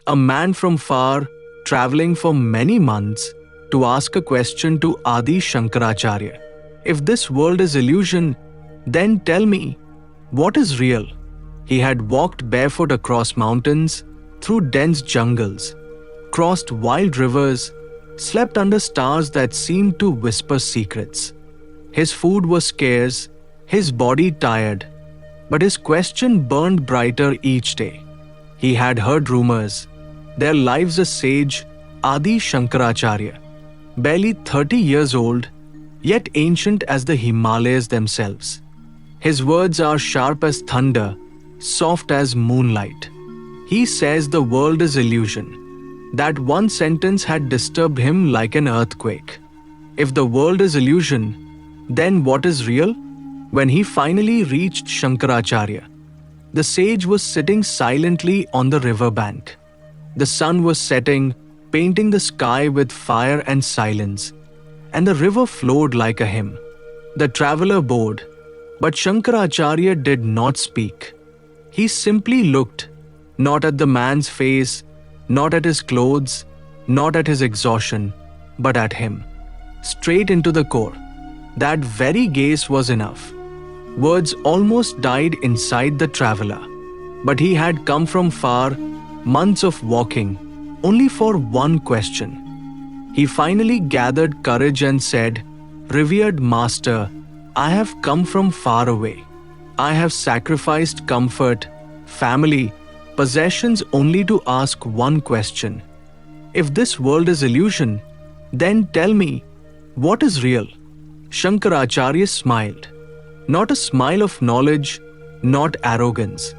A man from far, traveling for many months to ask a question to Adi Shankracharya. If this world is illusion, then tell me, what is real? He had walked barefoot across mountains, through dense jungles, crossed wild rivers, slept under stars that seemed to whisper secrets. His food was scarce, his body tired, but his question burned brighter each day. He had heard rumors, their lives a sage, Adi Shankracharya, barely 30 years old, yet ancient as the Himalayas themselves. His words are sharp as thunder, soft as moonlight. He says the world is illusion. That one sentence had disturbed him like an earthquake. If the world is illusion, then what is real? When he finally reached Shankracharya, the sage was sitting silently on the river bank. The sun was setting, painting the sky with fire and silence, and the river flowed like a hymn. The traveler bowed, but Shankracharya did not speak. He simply looked, not at the man's face, not at his clothes, not at his exhaustion, but at him, straight into the core. That very gaze was enough. Words almost died inside the traveler. But he had come from far, months of walking, only for one question. He finally gathered courage and said, "Revered Master, I have come from far away. I have sacrificed comfort, family, possessions only to ask one question. If this world is illusion, then tell me, what is real?" Shankaracharya smiled. Not a smile of knowledge, not arrogance,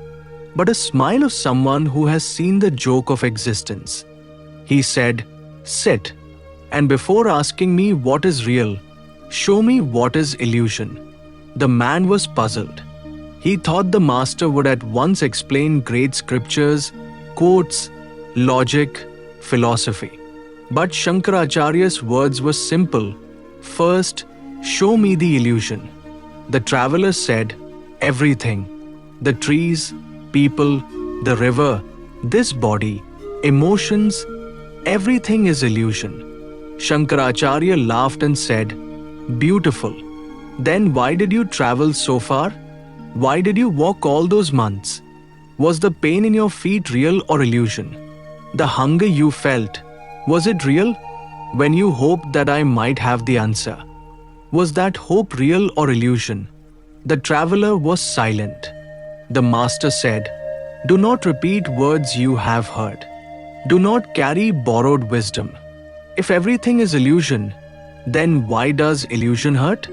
but a smile of someone who has seen the joke of existence. He said, "Sit, and before asking me what is real, show me what is illusion." The man was puzzled. He thought the master would at once explain great scriptures, quotes, logic, philosophy. But Shankaracharya's words were simple. "First, show me the illusion." The traveler said, "Everything. The trees, people, the river, this body, emotions, everything is illusion." Shankaracharya laughed and said, "Beautiful. Then why did you travel so far? Why did you walk all those months? Was the pain in your feet real or illusion? The hunger you felt, was it real? When you hoped that I might have the answer, was that hope real or illusion?" The traveler was silent. The master said, "Do not repeat words you have heard. Do not carry borrowed wisdom. If everything is illusion, then why does illusion hurt?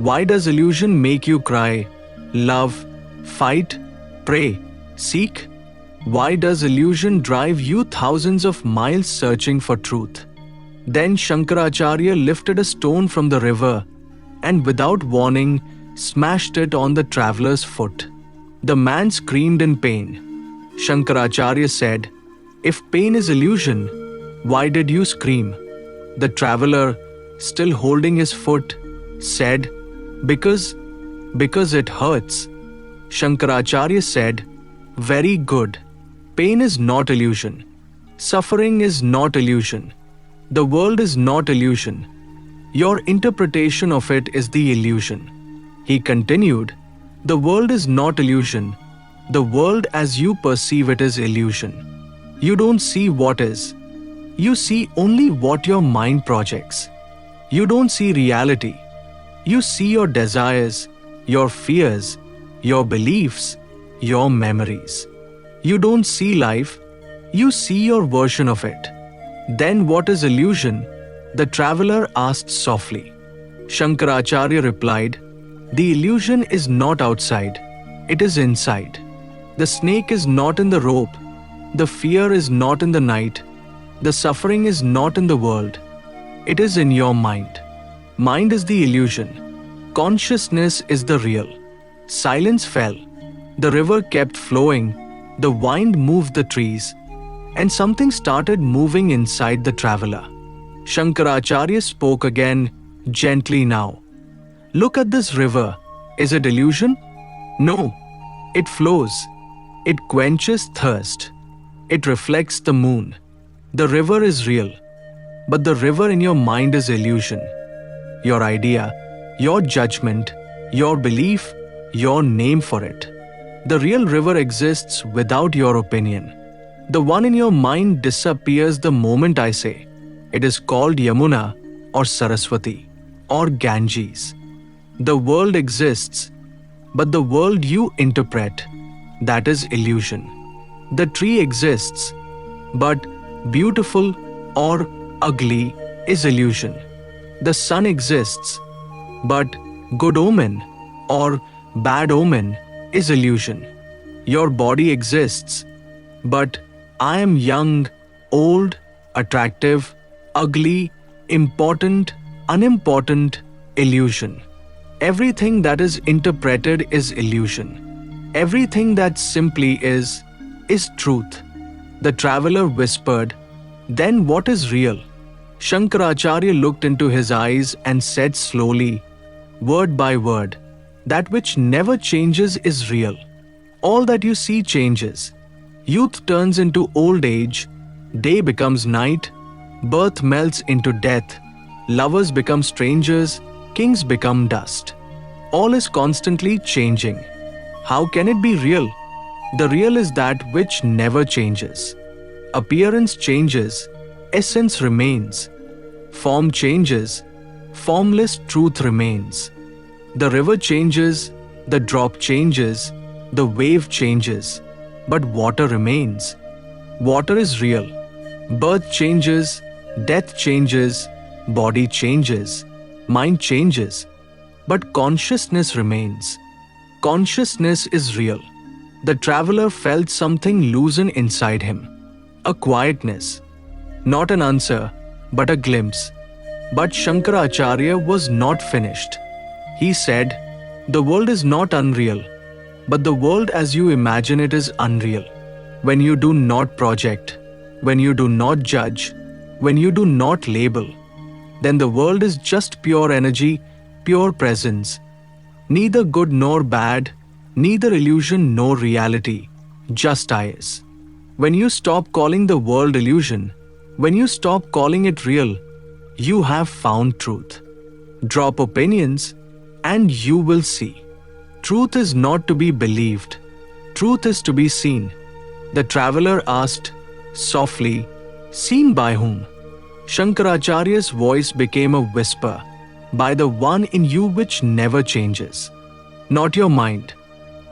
Why does illusion make you cry, love, fight, pray, seek? Why does illusion drive you thousands of miles searching for truth?" Then Shankaracharya lifted a stone from the river and without warning smashed it on the traveler's foot. The man screamed in pain. Shankaracharya said, "If pain is illusion, why did you scream?" The traveler, still holding his foot, said, Because it hurts." Shankaracharya said, "Very good. Pain is not illusion. Suffering is not illusion. The world is not illusion. Your interpretation of it is the illusion." He continued, "The world is not illusion. The world as you perceive it is illusion. You don't see what is. You see only what your mind projects. You don't see reality. You see your desires, your fears, your beliefs, your memories. You don't see life. You see your version of it." "Then what is illusion?" the traveler asked softly. Shankaracharya replied, "The illusion is not outside, it is inside. The snake is not in the rope, the fear is not in the night, the suffering is not in the world, it is in your mind. Mind is the illusion, consciousness is the real." Silence fell. The river kept flowing, the wind moved the trees, and something started moving inside the traveler. Shankaracharya spoke again, gently now. "Look at this river. Is it illusion? No. It flows. It quenches thirst. It reflects the moon. The river is real, but the river in your mind is illusion. Your idea, your judgment, your belief, your name for it. The real river exists without your opinion. The one in your mind disappears the moment I say. It is called Yamuna or Saraswati or Ganges. The world exists, but the world you interpret, that is illusion. The tree exists, but beautiful or ugly is illusion. The sun exists, but good omen or bad omen is illusion. Your body exists, but I am young, old, attractive, ugly, important, unimportant, illusion. Everything that is interpreted is illusion. Everything that simply is truth. The traveler whispered, "Then what is real?" Shankaracharya looked into his eyes and said slowly, word by word, "That which never changes is real. All that you see changes. Youth turns into old age, day becomes night, birth melts into death, lovers become strangers, kings become dust. All is constantly changing. How can it be real? The real is that which never changes. Appearance changes, essence remains. Form changes, formless truth remains. The river changes, the drop changes, the wave changes, but water remains. Water is real. Birth changes, death changes, body changes, mind changes, but consciousness remains. Consciousness is real." The traveler felt something loosen inside him. A quietness. Not an answer, but a glimpse. But Shankaracharya was not finished. He said, "The world is not unreal, but the world as you imagine it is unreal. When you do not project, when you do not judge, when you do not label, then the world is just pure energy, pure presence. Neither good nor bad, neither illusion nor reality, just is. When you stop calling the world illusion, when you stop calling it real, you have found truth. Drop opinions and you will see. Truth is not to be believed. Truth is to be seen." The traveler asked softly, "Seen by whom?" Shankaracharya's voice became a whisper, "By the one in you which never changes. Not your mind,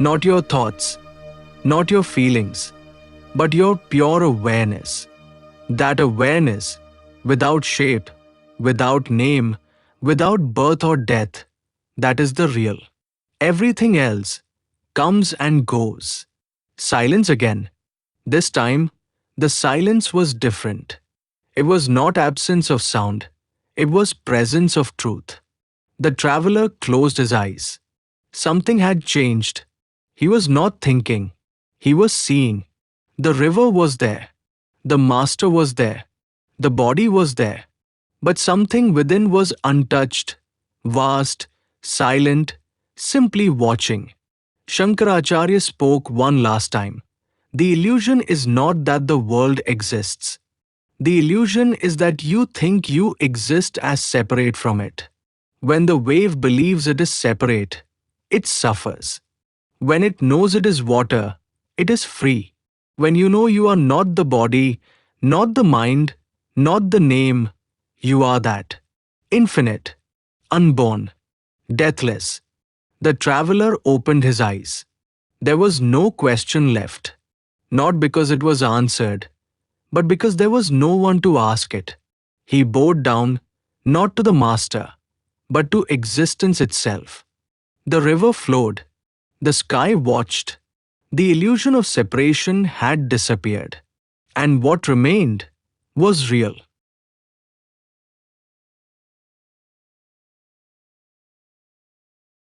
not your thoughts, not your feelings, but your pure awareness. That awareness, without shape, without name, without birth or death, that is the real. Everything else comes and goes." Silence again. This time, the silence was different. It was not absence of sound. It was presence of truth. The traveler closed his eyes. Something had changed. He was not thinking. He was seeing. The river was there. The master was there. The body was there. But something within was untouched, vast, silent, simply watching. Shankaracharya spoke one last time. The illusion is not that the world exists. The illusion is that you think you exist as separate from it. When the wave believes it is separate, it suffers. When it knows it is water, it is free. When you know you are not the body, not the mind, not the name, you are that. Infinite, unborn, deathless. The traveler opened his eyes. There was no question left. Not because it was answered, but because there was no one to ask it. He bowed down, not to the master, but to existence itself. The river flowed. The sky watched. The illusion of separation had disappeared. And what remained was real.